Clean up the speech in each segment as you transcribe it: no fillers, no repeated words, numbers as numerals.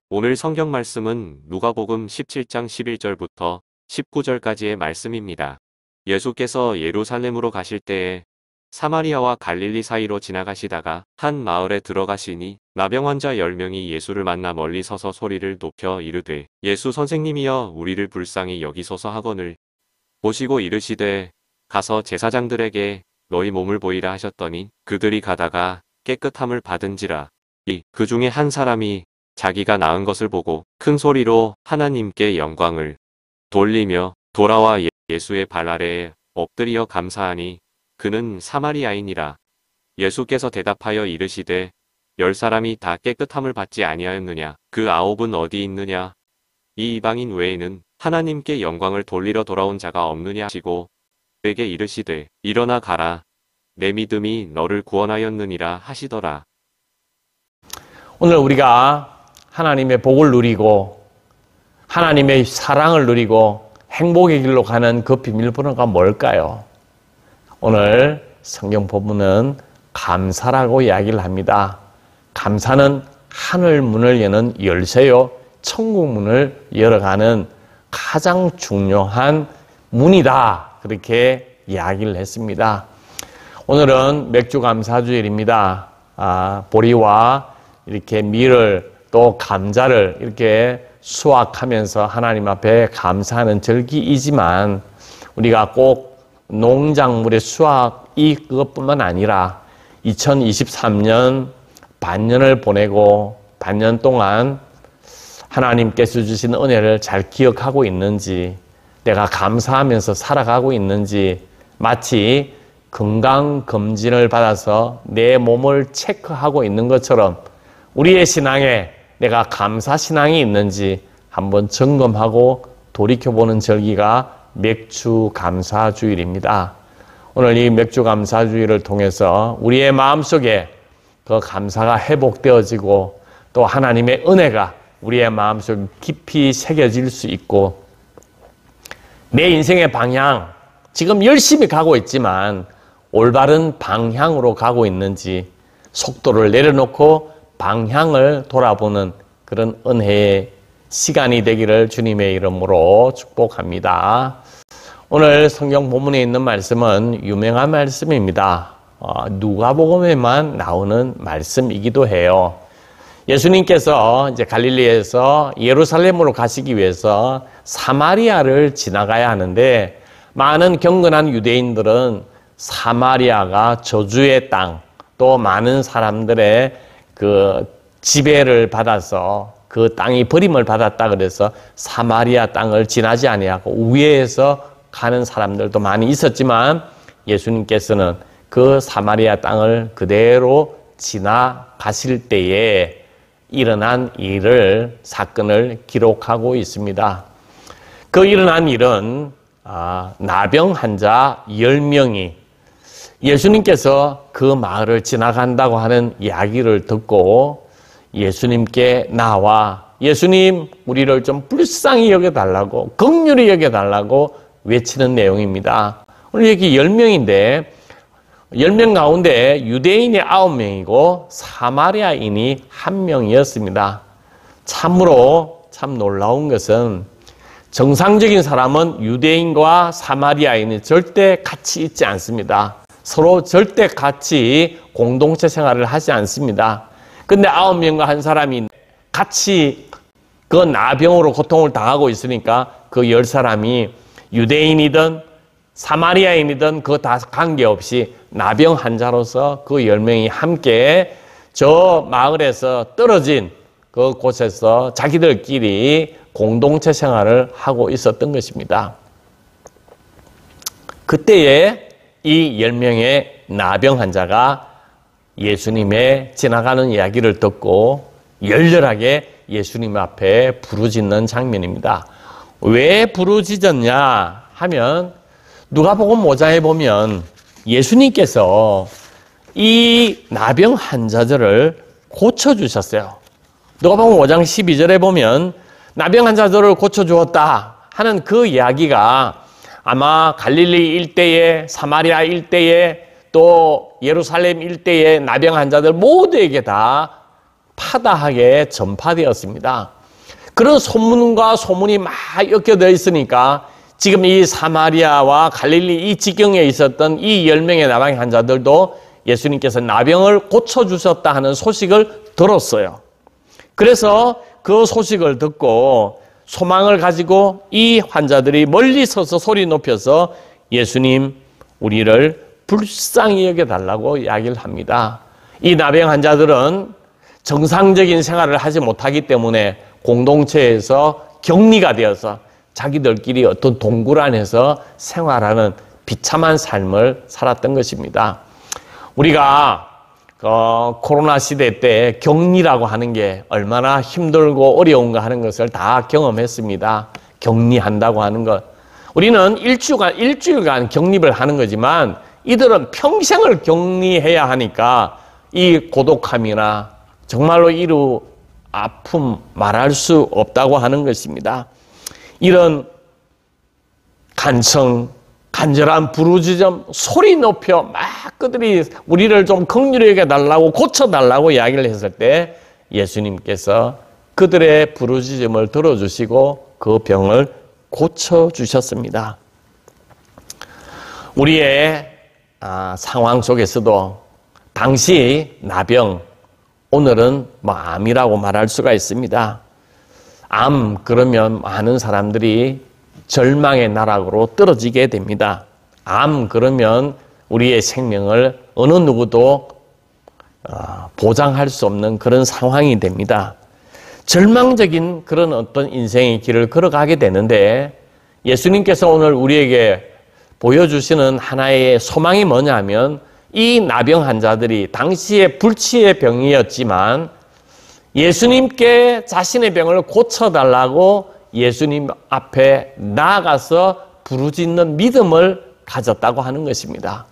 오늘 성경 말씀은 누가복음 17장 11절부터 19절까지의 말씀입니다. 예수께서 예루살렘으로 가실 때에 사마리아와 갈릴리 사이로 지나가시다가 한 마을에 들어가시니 나병 환자 10명이 예수를 만나 멀리 서서 소리를 높여 이르되 예수 선생님이여 우리를 불쌍히 여기소서 하거늘 보시고 이르시되 가서 제사장들에게 너희 몸을 보이라 하셨더니 그들이 가다가 깨끗함을 받은지라. 그 중에 한 사람이 자기가 나은 것을 보고 큰 소리로 하나님께 영광을 돌리며 돌아와 예수의 발 아래에 엎드려 감사하니 그는 사마리아인이라. 예수께서 대답하여 이르시되 10사람이 다 깨끗함을 받지 아니하였느냐? 그 9은 어디 있느냐? 이 이방인 외에는 하나님께 영광을 돌리러 돌아온 자가 없느냐 하시고 그에게 이르시되 일어나 가라. 내 믿음이 너를 구원하였느니라 하시더라. 오늘 우리가 하나님의 복을 누리고 하나님의 사랑을 누리고 행복의 길로 가는 그 비밀번호가 뭘까요? 오늘 성경 본문은 감사라고 이야기를 합니다. 감사는 하늘 문을 여는 열쇠요, 천국 문을 열어가는 가장 중요한 문이다. 그렇게 이야기를 했습니다. 오늘은 맥주감사주일입니다. 보리와 이렇게 밀을 또 감자를 이렇게 수확하면서 하나님 앞에 감사하는 절기이지만 우리가 꼭 농작물의 수확이 그것뿐만 아니라 2023년 반년을 보내고 반년 동안 하나님께서 주신 은혜를 잘 기억하고 있는지, 내가 감사하면서 살아가고 있는지, 마치 건강검진을 받아서 내 몸을 체크하고 있는 것처럼 우리의 신앙에 내가 감사신앙이 있는지 한번 점검하고 돌이켜보는 절기가 맥주감사주일입니다. 오늘 이 맥주감사주일을 통해서 우리의 마음속에 그 감사가 회복되어지고 또 하나님의 은혜가 우리의 마음속에 깊이 새겨질 수 있고 내 인생의 방향, 지금 열심히 가고 있지만 올바른 방향으로 가고 있는지 속도를 내려놓고 방향을 돌아보는 그런 은혜의 시간이 되기를 주님의 이름으로 축복합니다. 오늘 성경 본문에 있는 말씀은 유명한 말씀입니다. 누가복음에만 나오는 말씀이기도 해요. 예수님께서 이제 갈릴리에서 예루살렘으로 가시기 위해서 사마리아를 지나가야 하는데 많은 경건한 유대인들은 사마리아가 저주의 땅, 또 많은 사람들의 그 지배를 받아서 그 땅이 버림을 받았다 그래서 사마리아 땅을 지나지 아니하고 우회해서 가는 사람들도 많이 있었지만 예수님께서는 그 사마리아 땅을 그대로 지나가실 때에 일어난 사건을 기록하고 있습니다. 그 일어난 일은 나병 환자 10명이 예수님께서 그 마을을 지나간다고 하는 이야기를 듣고 예수님께 나와 예수님 우리를 좀 불쌍히 여겨달라고 긍휼히 여겨달라고 외치는 내용입니다. 오늘 여기 10명인데 10명 가운데 유대인이 9명이고 사마리아인이 1명이었습니다. 참으로 참 놀라운 것은 정상적인 사람은 유대인과 사마리아인이 절대 같이 있지 않습니다. 서로 절대 같이 공동체 생활을 하지 않습니다. 근데 9명과 한 사람이 같이 그 나병으로 고통을 당하고 있으니까 그 10사람이 유대인이든 사마리아인이든 그거 다 관계없이 나병 환자로서 그 10명이 함께 저 마을에서 떨어진 그 곳에서 자기들끼리 공동체 생활을 하고 있었던 것입니다. 그때에 이 10명의 나병 환자가 예수님의 지나가는 이야기를 듣고 열렬하게 예수님 앞에 부르짖는 장면입니다. 왜 부르짖었냐 하면 누가복음 5장에 보면 예수님께서 이 나병 환자들을 고쳐주셨어요. 누가복음 5장 12절에 보면 나병 환자들을 고쳐주었다 하는 그 이야기가 아마 갈릴리 일대에 사마리아 일대에 또 예루살렘 일대의 나병 환자들 모두에게 다 파다하게 전파되었습니다. 그런 소문과 소문이 막 엮여져 있으니까 지금 이 사마리아와 갈릴리 이 지경에 있었던 이 10명의 나병 환자들도 예수님께서 나병을 고쳐주셨다 하는 소식을 들었어요. 그래서 그 소식을 듣고 소망을 가지고 이 환자들이 멀리 서서 소리 높여서 예수님, 우리를 불쌍히 여겨달라고 이야기를 합니다. 이 나병 환자들은 정상적인 생활을 하지 못하기 때문에 공동체에서 격리가 되어서 자기들끼리 어떤 동굴 안에서 생활하는 비참한 삶을 살았던 것입니다. 우리가 코로나 시대 때 격리라고 하는 게 얼마나 힘들고 어려운가 하는 것을 다 경험했습니다. 격리한다고 하는 것. 우리는 일주일간 격립을 하는 거지만 이들은 평생을 격리해야 하니까 이 고독함이나 정말로 이루 아픔 말할 수 없다고 하는 것입니다. 이런 간절한 부르짖음, 소리 높여 막 그들이 우리를 좀 긍휼히 여겨달라고 고쳐달라고 이야기를 했을 때 예수님께서 그들의 부르짖음을 들어주시고 그 병을 고쳐주셨습니다. 우리의 상황 속에서도 당시 나병, 오늘은 암이라고 말할 수가 있습니다. 암 그러면 많은 사람들이 절망의 나락으로 떨어지게 됩니다. 암 그러면 우리의 생명을 어느 누구도 보장할 수 없는 그런 상황이 됩니다. 절망적인 그런 어떤 인생의 길을 걸어가게 되는데 예수님께서 오늘 우리에게 보여주시는 하나의 소망이 뭐냐면 이 나병 환자들이 당시에 불치의 병이었지만 예수님께 자신의 병을 고쳐달라고 예수님 앞에 나아가서 부르짖는 믿음을 가졌다고 하는 것입니다.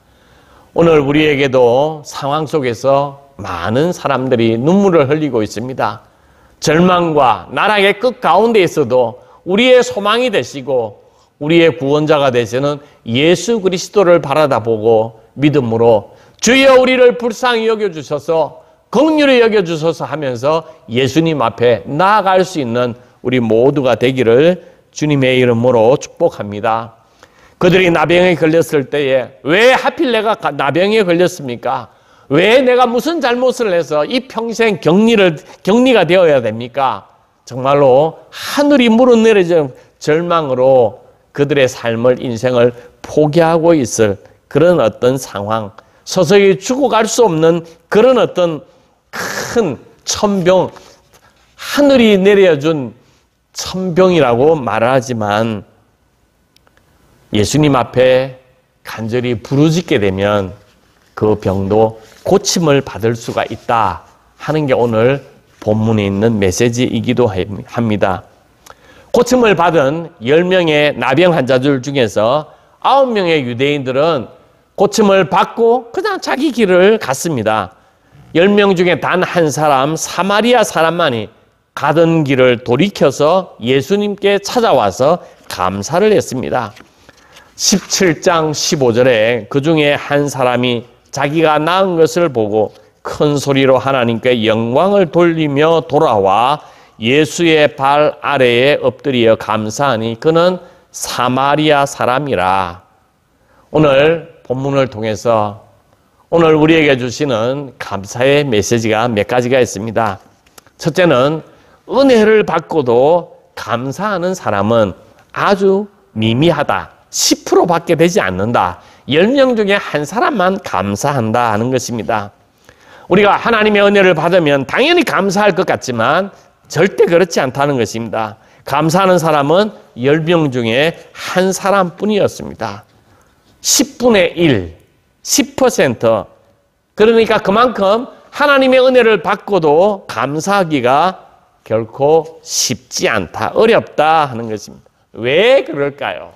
오늘 우리에게도 상황 속에서 많은 사람들이 눈물을 흘리고 있습니다. 절망과 나락의 끝 가운데 있어도 우리의 소망이 되시고 우리의 구원자가 되시는 예수 그리스도를 바라다보고 믿음으로 주여 우리를 불쌍히 여겨주셔서 긍휼히 여겨주셔서 하면서 예수님 앞에 나아갈 수 있는 우리 모두가 되기를 주님의 이름으로 축복합니다. 그들이 나병에 걸렸을 때에 왜 하필 내가 나병에 걸렸습니까? 왜 내가 무슨 잘못을 해서 이 평생 격리가 되어야 됩니까? 정말로 하늘이 무너내리는 절망으로 그들의 삶을 인생을 포기하고 있을 그런 어떤 상황, 서서히 죽어갈 수 없는 그런 어떤 큰 천병, 하늘이 내려준 천병이라고 말하지만 예수님 앞에 간절히 부르짖게 되면 그 병도 고침을 받을 수가 있다 하는 게 오늘 본문에 있는 메시지이기도 합니다. 고침을 받은 10명의 나병 환자들 중에서 9명의 유대인들은 고침을 받고 그냥 자기 길을 갔습니다. 10명 중에 단 한 사람, 사마리아 사람만이 가던 길을 돌이켜서 예수님께 찾아와서 감사를 했습니다. 17장 15절에 그 중에 한 사람이 자기가 낳은 것을 보고 큰 소리로 하나님께 영광을 돌리며 돌아와 예수의 발 아래에 엎드려 감사하니 그는 사마리아 사람이라. 오늘 본문을 통해서 오늘 우리에게 주시는 감사의 메시지가 몇 가지가 있습니다. 첫째는 은혜를 받고도 감사하는 사람은 아주 미미하다. 10%밖에 되지 않는다. 10명 중에 한 사람만 감사한다 하는 것입니다. 우리가 하나님의 은혜를 받으면 당연히 감사할 것 같지만 절대 그렇지 않다는 것입니다. 감사하는 사람은 10명 중에 한 사람뿐이었습니다. 10분의 1, 10%. 그러니까 그만큼 하나님의 은혜를 받고도 감사하기가 결코 쉽지 않다, 어렵다 하는 것입니다. 왜 그럴까요?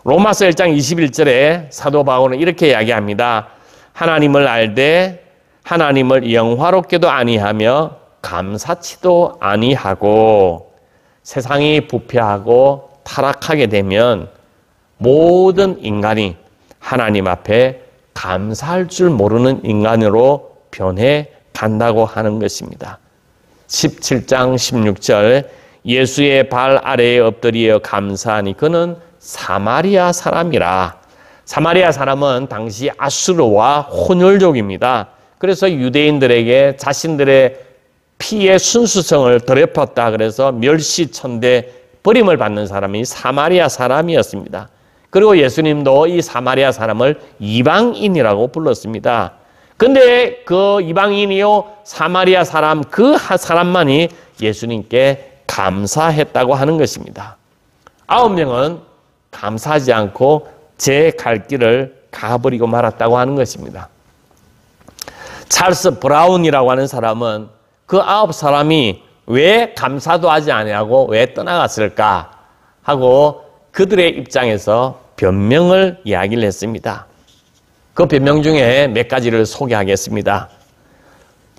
로마서 1장 21절에 사도 바울은 이렇게 이야기합니다. 하나님을 알되 하나님을 영화롭게도 아니하며 감사치도 아니하고 세상이 부패하고 타락하게 되면 모든 인간이 하나님 앞에 감사할 줄 모르는 인간으로 변해 간다고 하는 것입니다. 17장 16절 예수의 발 아래에 엎드려 감사하니 그는 사마리아 사람이라. 사마리아 사람은 당시 아수르와 혼혈족입니다. 그래서 유대인들에게 자신들의 피의 순수성을 더럽혔다 그래서 멸시천대 버림을 받는 사람이 사마리아 사람이었습니다. 그리고 예수님도 이 사마리아 사람을 이방인이라고 불렀습니다. 근데 그 이방인이요 사마리아 사람 그 사람만이 예수님께 감사했다고 하는 것입니다. 9명은 감사하지 않고 제 갈 길을 가버리고 말았다고 하는 것입니다. 찰스 브라운이라고 하는 사람은 그 9사람이 왜 감사도 하지 아니하고 왜 떠나갔을까 하고 그들의 입장에서 변명을 이야기를 했습니다. 그 변명 중에 몇 가지를 소개하겠습니다.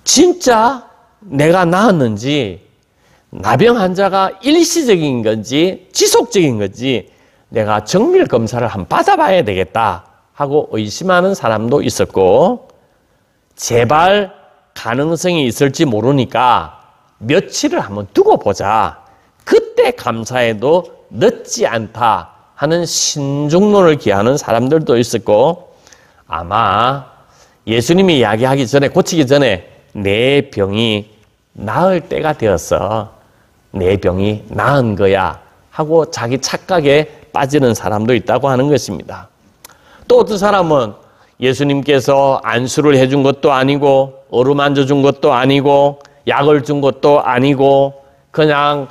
진짜 내가 나았는지 나병 환자가 일시적인 건지 지속적인 건지 내가 정밀 검사를 한번 받아봐야 되겠다 하고 의심하는 사람도 있었고 재발 가능성이 있을지 모르니까 며칠을 한번 두고 보자. 그때 감사해도 늦지 않다 하는 신중론을 기하는 사람들도 있었고 아마 예수님이 이야기하기 전에 고치기 전에 내 병이 나을 때가 되었어. 내 병이 나은 거야 하고 자기 착각에 빠지는 사람도 있다고 하는 것입니다. 또 어떤 사람은 예수님께서 안수를 해준 것도 아니고 어루만져 준 것도 아니고 약을 준 것도 아니고 그냥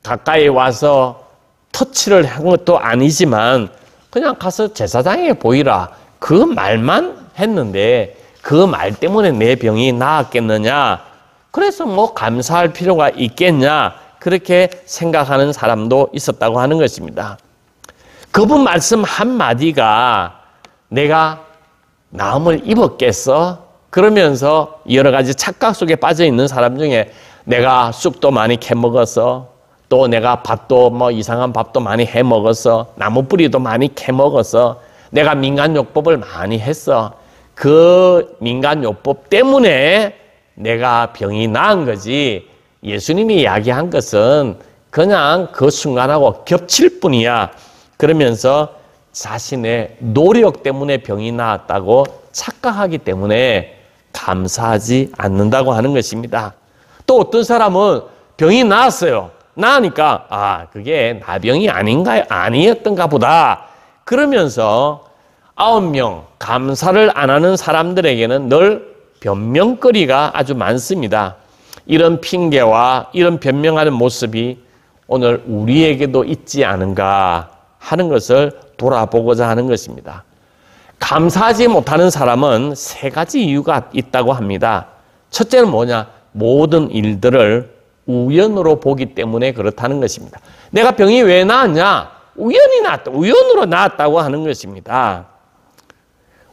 가까이 와서 터치를 한 것도 아니지만 그냥 가서 제사장에게 보이라 그 말만 했는데 그 말 때문에 내 병이 나았겠느냐 그래서 감사할 필요가 있겠냐 그렇게 생각하는 사람도 있었다고 하는 것입니다. 그분 말씀 한마디가 내가 나음을 입었겠어? 그러면서 여러 가지 착각 속에 빠져 있는 사람 중에 내가 쑥도 많이 캐 먹었어. 또 내가 밥도 이상한 밥도 많이 해 먹었어. 나무 뿌리도 많이 캐 먹었어. 내가 민간요법을 많이 했어. 그 민간요법 때문에 내가 병이 나은 거지. 예수님이 이야기한 것은 그냥 그 순간하고 겹칠 뿐이야. 그러면서 자신의 노력 때문에 병이 나았다고 착각하기 때문에 감사하지 않는다고 하는 것입니다. 또 어떤 사람은 병이 나았어요. 나으니까 그게 나병이 아니었던가 보다. 그러면서 9명 감사를 안 하는 사람들에게는 늘 변명거리가 아주 많습니다. 이런 핑계와 이런 변명하는 모습이 오늘 우리에게도 있지 않은가 하는 것을 돌아보고자 하는 것입니다. 감사하지 못하는 사람은 3가지 이유가 있다고 합니다. 첫째는 뭐냐? 모든 일들을 우연으로 보기 때문에 그렇다는 것입니다. 내가 병이 왜 나았냐? 우연히 나았다. 우연으로 나았다고 하는 것입니다.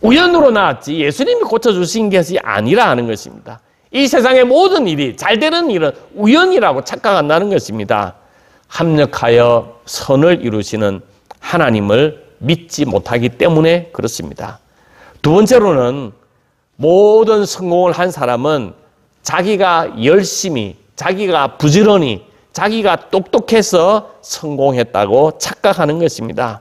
우연으로 나았지 예수님이 고쳐주신 것이 아니라 하는 것입니다. 이 세상의 모든 일이 잘 되는 일은 우연이라고 착각한다는 것입니다. 합력하여 선을 이루시는 하나님을 믿지 못하기 때문에 그렇습니다. 두 번째로는 모든 성공을 한 사람은 자기가 열심히, 자기가 부지런히, 자기가 똑똑해서 성공했다고 착각하는 것입니다.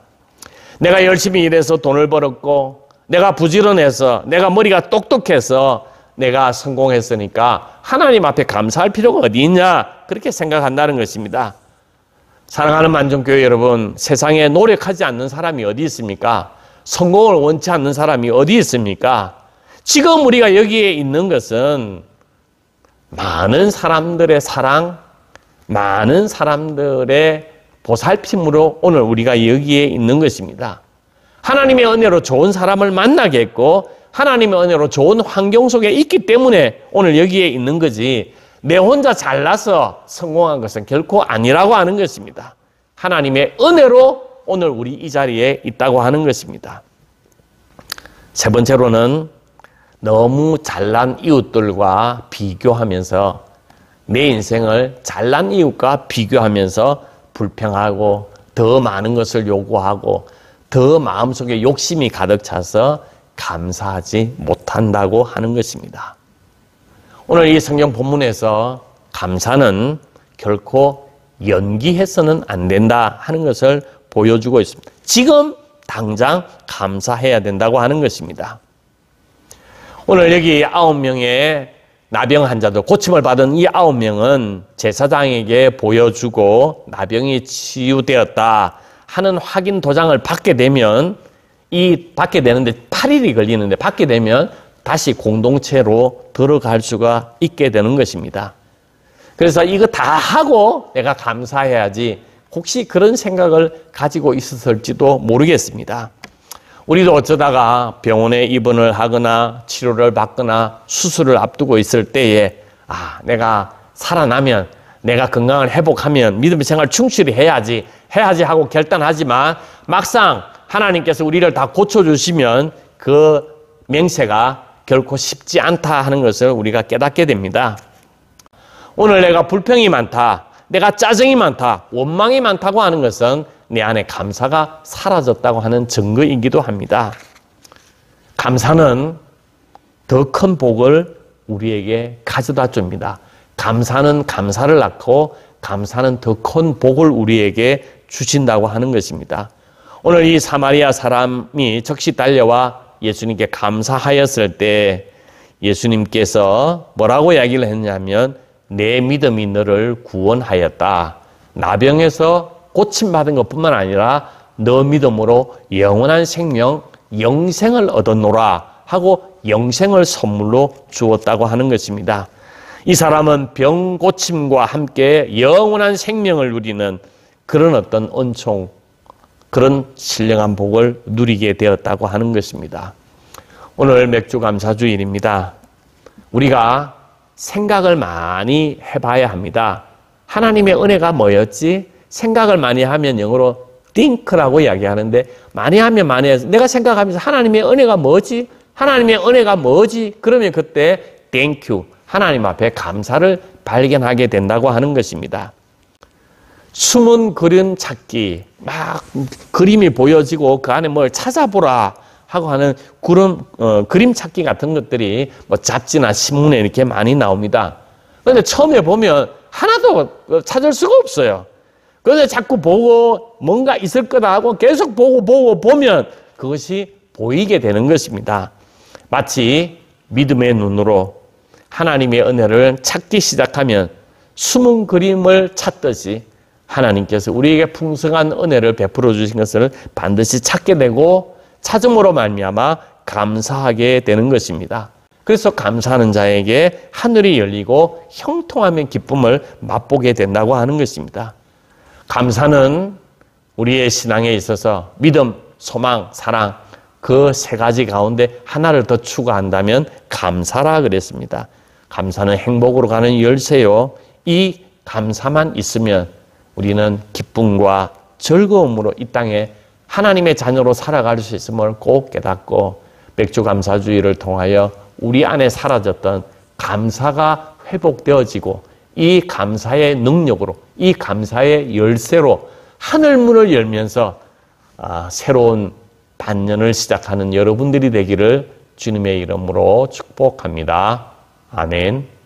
내가 열심히 일해서 돈을 벌었고 내가 부지런해서 내가 머리가 똑똑해서 내가 성공했으니까 하나님 앞에 감사할 필요가 어디 있냐 그렇게 생각한다는 것입니다. 사랑하는 만종교회 여러분, 세상에 노력하지 않는 사람이 어디 있습니까? 성공을 원치 않는 사람이 어디 있습니까? 지금 우리가 여기에 있는 것은 많은 사람들의 사랑, 많은 사람들의 보살핌으로 오늘 우리가 여기에 있는 것입니다. 하나님의 은혜로 좋은 사람을 만나게 했고 하나님의 은혜로 좋은 환경 속에 있기 때문에 오늘 여기에 있는 거지 내 혼자 잘나서 성공한 것은 결코 아니라고 하는 것입니다. 하나님의 은혜로 오늘 우리 이 자리에 있다고 하는 것입니다. 세 번째로는 너무 잘난 이웃들과 비교하면서 내 인생을 잘난 이웃과 비교하면서 불평하고 더 많은 것을 요구하고 더 마음속에 욕심이 가득 차서 감사하지 못한다고 하는 것입니다. 오늘 이 성경 본문에서 감사는 결코 연기해서는 안 된다 하는 것을 보여주고 있습니다. 지금 당장 감사해야 된다고 하는 것입니다. 오늘 여기 9명의 나병 환자들, 고침을 받은 이 9명은 제사장에게 보여주고 나병이 치유되었다 하는 확인 도장을 받게 되면 받게 되는데 8일이 걸리는데 받게 되면 다시 공동체로 들어갈 수가 있게 되는 것입니다. 그래서 이거 다 하고 내가 감사해야지 혹시 그런 생각을 가지고 있었을지도 모르겠습니다. 우리도 어쩌다가 병원에 입원을 하거나 치료를 받거나 수술을 앞두고 있을 때에 내가 살아나면 내가 건강을 회복하면 믿음의 생활 충실히 해야지 하고 결단하지만 막상 하나님께서 우리를 다 고쳐주시면 그 맹세가 결코 쉽지 않다 하는 것을 우리가 깨닫게 됩니다. 오늘 내가 불평이 많다, 내가 짜증이 많다, 원망이 많다고 하는 것은 내 안에 감사가 사라졌다고 하는 증거이기도 합니다. 감사는 더 큰 복을 우리에게 가져다 줍니다. 감사는 감사를 낳고 감사는 더 큰 복을 우리에게 주신다고 하는 것입니다. 오늘 이 사마리아 사람이 즉시 달려와 예수님께 감사하였을 때 예수님께서 뭐라고 이야기를 했냐면 내 믿음이 너를 구원하였다. 나병에서 고침받은 것뿐만 아니라 너 믿음으로 영원한 생명, 영생을 얻었노라 하고 영생을 선물로 주었다고 하는 것입니다. 이 사람은 병 고침과 함께 영원한 생명을 누리는 그런 어떤 은총, 그런 신령한 복을 누리게 되었다고 하는 것입니다. 오늘 맥주감사주일입니다. 우리가 생각을 많이 해봐야 합니다. 하나님의 은혜가 뭐였지? 생각을 많이 하면 영어로 think라고 이야기하는데 많이 하면 많이 해서 내가 생각하면서 하나님의 은혜가 뭐지? 하나님의 은혜가 뭐지? 그러면 그때 thank you, 하나님 앞에 감사를 발견하게 된다고 하는 것입니다. 숨은 그림 찾기, 막 그림이 보여지고 그 안에 뭘 찾아보라 하고 하는 그림 찾기 같은 것들이 뭐 잡지나 신문에 이렇게 많이 나옵니다. 그런데 처음에 보면 하나도 찾을 수가 없어요. 그런데 자꾸 보고 뭔가 있을 거다 하고 계속 보고 보면 그것이 보이게 되는 것입니다. 마치 믿음의 눈으로 하나님의 은혜를 찾기 시작하면 숨은 그림을 찾듯이 하나님께서 우리에게 풍성한 은혜를 베풀어 주신 것을 반드시 찾게 되고 찾음으로 말미암아 감사하게 되는 것입니다. 그래서 감사하는 자에게 하늘이 열리고 형통하면 기쁨을 맛보게 된다고 하는 것입니다. 감사는 우리의 신앙에 있어서 믿음, 소망, 사랑 그 세 가지 가운데 하나를 더 추가한다면 감사라 그랬습니다. 감사는 행복으로 가는 열쇠요. 이 감사만 있으면 우리는 기쁨과 즐거움으로 이 땅에 하나님의 자녀로 살아갈 수 있음을 꼭 깨닫고 맥주감사주의를 통하여 우리 안에 사라졌던 감사가 회복되어지고 이 감사의 능력으로, 이 감사의 열쇠로 하늘문을 열면서 새로운 반년을 시작하는 여러분들이 되기를 주님의 이름으로 축복합니다. 아멘.